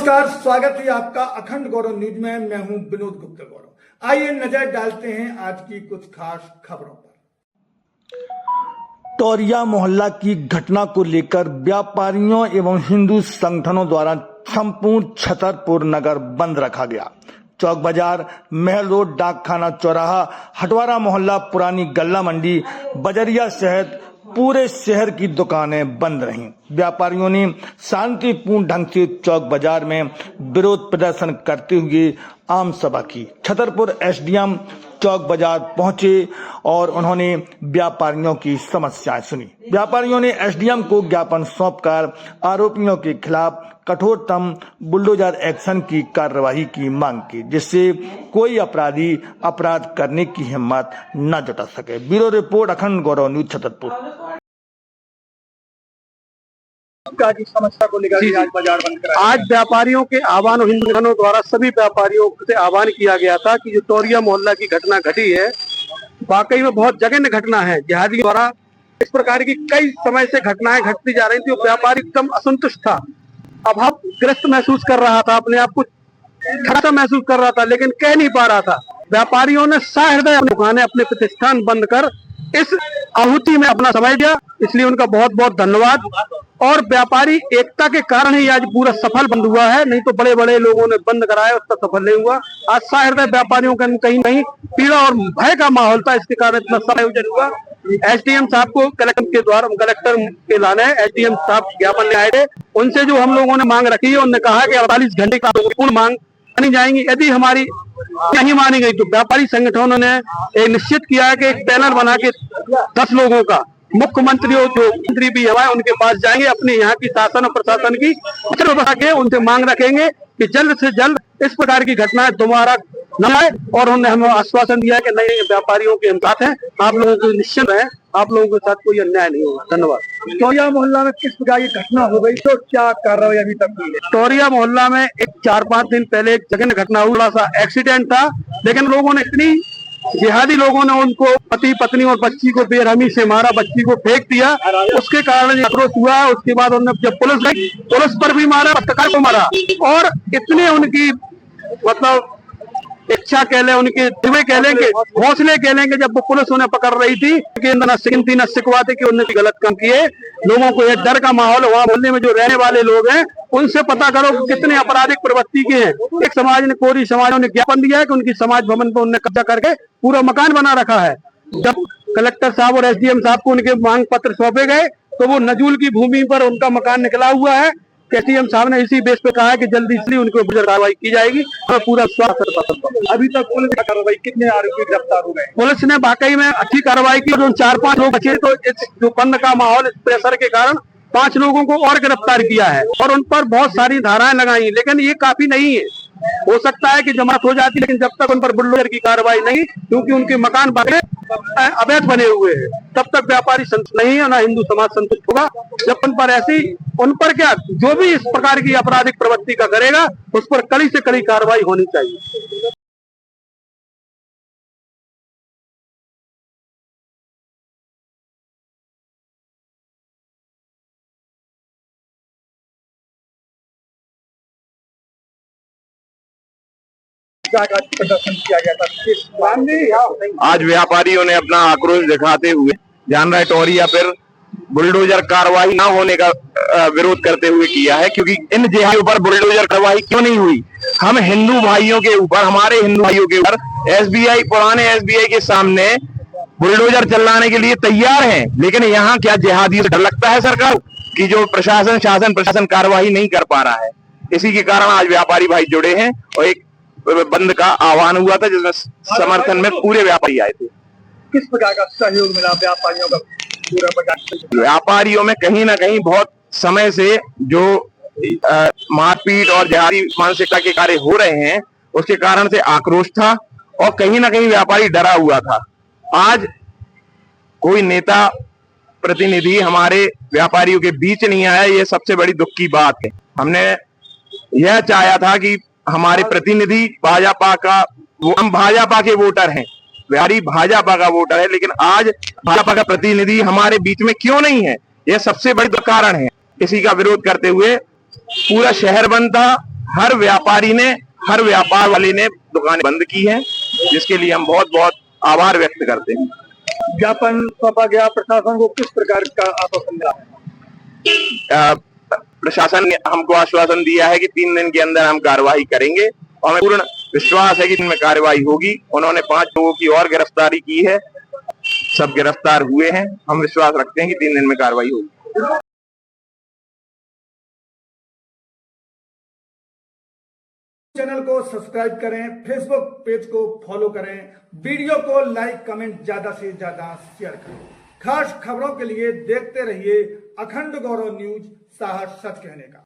नमस्कार, स्वागत है आपका अखंड गौरव न्यूज में। मैं हूं विनोद गुप्ता गौरव। आइए नजर डालते हैं आज की कुछ खास खबरों पर। टोरिया मोहल्ला की घटना को लेकर व्यापारियों एवं हिंदू संगठनों द्वारा संपूर्ण छतरपुर नगर बंद रखा गया। चौक बाजार, महल रोड, डाकखाना चौराहा, हटवारा मोहल्ला, पुरानी गल्ला मंडी, बजरिया सहित पूरे शहर की दुकानें बंद रहीं। व्यापारियों ने शांतिपूर्ण ढंग से चौक बाजार में विरोध प्रदर्शन करते हुए आम सभा की। छतरपुर एसडीएम चौक बाजार पहुंचे और उन्होंने व्यापारियों की समस्याएं सुनी। व्यापारियों ने एसडीएम को ज्ञापन सौंपकर आरोपियों के खिलाफ कठोरतम बुलडोजर एक्शन की कार्रवाई की मांग की, जिससे कोई अपराधी अपराध करने की हिम्मत न जुटा सके। ब्यूरो रिपोर्ट, अखंड गौरव न्यूज, छतरपुर। की समस्या को लेकर आज बाजार बंद कराया। आज व्यापारियों के आह्वान और हिंदू संगठनों द्वारा सभी व्यापारियों से आह्वान किया गया था कि जो टोरिया मोहल्ला की घटना घटी है, वाकई में बहुत जघन्य घटना है। जिहादी द्वारा इस प्रकार की कई समय से घटनाएं घटती जा रही थी। व्यापारी एकदम असंतुष्ट था, अभावग्रस्त महसूस कर रहा था, अपने आप को खड़ा महसूस कर रहा था, लेकिन कह नहीं पा रहा था। व्यापारियों ने सहृदय दुकानें, अपने प्रतिष्ठान बंद कर इस आहुति में अपना समय दिया, इसलिए उनका बहुत बहुत धन्यवाद। और व्यापारी एकता के कारण ही आज पूरा सफल बंद हुआ है, नहीं तो बड़े बड़े लोगों ने बंद कराया, उसका सफल नहीं हुआ। आज सहृदय व्यापारियों का कहीं नहीं पीड़ा और भय का माहौल था, इसके कारण इतना समय आयोजन हुआ। एसडीएम साहब को कलेक्टर के द्वारा, कलेक्टर के लाने एसडीएम साहब ज्ञापन ले आए थे। उनसे जो हम लोगों ने मांग रखी है, उन्होंने कहा कि 48 घंटे का पूर्ण मांग मानी जाएंगी। यदि हमारी नहीं मानी गई तो व्यापारी संगठनों ने एक निश्चित किया है कि एक पैनल बना के 10 लोगों का, मुख्यमंत्री और जो मंत्री भी हमारे उनके पास जाएंगे, अपने यहाँ की शासन और प्रशासन की चित्र बना के उनसे मांग रखेंगे कि जल्द से जल्द इस प्रकार की घटनाएं दोबारा न आए। और उन्होंने हमें आश्वासन दिया है कि नए व्यापारियों के हम साथ हैं, आप लोगों को निश्चित है, आप लोगों के साथ कोई अन्याय नहीं होगा। धन्यवाद। टोरिया मोहल्ला में किस प्रकार की घटना हो गई, तो क्या कार्रवाई अभी तक हुई है? टोरिया मोहल्ला में एक 4-5 दिन पहले एक जघन्य घटना हुआ, थोड़ा सा एक्सीडेंट था, लेकिन लोगों ने इतनी जिहादी लोगों ने उनको पति पत्नी और बच्ची को बेरहमी से मारा, बच्ची को फेंक दिया, उसके कारण आक्रोश हुआ। उसके बाद उन्होंने जब पुलिस गई, पुलिस पर भी मारा, पत्रकार को मारा, और इतने उनकी मतलब इच्छा कह लें, उनके दिवे कह लेंगे, हौसले कह लेंगे, जब वो पुलिस उन्हें पकड़ रही थी कि न सिकनती न सिकवाते कि उन्होंने गलत काम किए। लोगों को एक डर का माहौल, वहाँ मोहल्ले में जो रहने वाले लोग हैं उनसे पता करो कि कितने आपराधिक प्रवृत्ति के हैं। एक समाज ने, कोरी समाज ने ज्ञापन दिया है कि उनकी समाज भवन पर उन्होंने कब्जा करके पूरा मकान बना रखा है। जब कलेक्टर साहब और एसडीएम साहब को उनके मांग पत्र सौंपे गए तो वो नजूल की भूमि पर उनका मकान निकला हुआ है। एसडीएम साहब ने इसी बेस पे कहा है कि जल्दी इसलिए उनके ऊपर कार्रवाई की जाएगी और पूरा स्वास्थ्य। अभी तक पुलिस की कार्रवाई, कितने आरोपी गिरफ्तार हो गए? पुलिस ने वाकई में अच्छी कार्रवाई की। जो 4-5 लोग बचे, तो इस जो बंद का माहौल, इस प्रेशर के कारण 5 लोगों को और गिरफ्तार किया है और उन पर बहुत सारी धाराएं लगाई, लेकिन ये काफी नहीं है। हो सकता है कि जमात हो जाती, लेकिन जब तक उन पर बुलडोजर की कार्रवाई नहीं, क्योंकि उनके मकान अवैध बने हुए हैं, तब तक व्यापारी संतुष्ट नहीं है, ना हिंदू समाज संतुष्ट होगा। जब उन पर क्या, जो भी इस प्रकार की आपराधिक प्रवृत्ति का करेगा, उस पर कड़ी से कड़ी कार्रवाई होनी चाहिए। प्रदर्शन किया गया था। आज व्यापारियों ने अपना आक्रोश दिखाते हुए जान रहे टोरिया पर बुलडोजर कार्रवाई न होने का विरोध करते हुए किया है, क्योंकि इन जिहादियों पर बुलडोजर कार्रवाई क्यों नहीं हुई। हम हिंदू भाइयों के ऊपर, हमारे हिंदू भाइयों के ऊपर एसबीआई, पुराने एसबीआई के सामने बुलडोजर चलाने के लिए तैयार हैं, लेकिन यहाँ क्या जिहादियों से डर लगता है सरकार की, जो प्रशासन कार्रवाई नहीं कर पा रहा है। इसी के कारण आज व्यापारी भाई जुड़े हैं और एक बंद का आह्वान हुआ था, जिसमें समर्थन में पूरे व्यापारी आए थे। किस प्रकार का सहयोग मिला व्यापारियों का? पूरा व्यापारियों में कहीं ना कहीं बहुत समय से जो मारपीट और जिहादी मानसिकता के कार्य हो रहे हैं, उसके कारण से आक्रोश था और कहीं ना कहीं व्यापारी डरा हुआ था। आज कोई नेता प्रतिनिधि हमारे व्यापारियों के बीच नहीं आया, ये सबसे बड़ी दुख की बात है। हमने यह चाहा था कि हमारे प्रतिनिधि भाजपा का, हम भाजपा के वोटर हैं, व्यापारी भाजपा का वोटर है, लेकिन आज भाजपा का प्रतिनिधि हमारे बीच में क्यों नहीं है, यह सबसे बड़ी कारण है। इसी का विरोध करते हुए पूरा शहर बंद था, हर व्यापारी ने, हर व्यापार वाले ने दुकानें बंद की है, जिसके लिए हम बहुत बहुत आभार व्यक्त करते हैं। ज्ञापन सौंपा गया, प्रशासन को किस प्रकार का आश्वासन मिला? प्रशासन ने हमको आश्वासन दिया है कि 3 दिन के अंदर हम कार्रवाई करेंगे और हमें पूर्ण विश्वास है कि इनमें कार्रवाई होगी। उन्होंने 5 लोगों की और गिरफ्तारी की है, सब गिरफ्तार हुए हैं। हम विश्वास रखते हैं कि 3 दिन में कार्रवाई होगी। चैनल को सब्सक्राइब करें, फेसबुक पेज को फॉलो करें, वीडियो को लाइक कमेंट ज्यादा से ज्यादा शेयर करें। खास खबरों के लिए देखते रहिए अखंड गौरव न्यूज, साहस सच कहने का।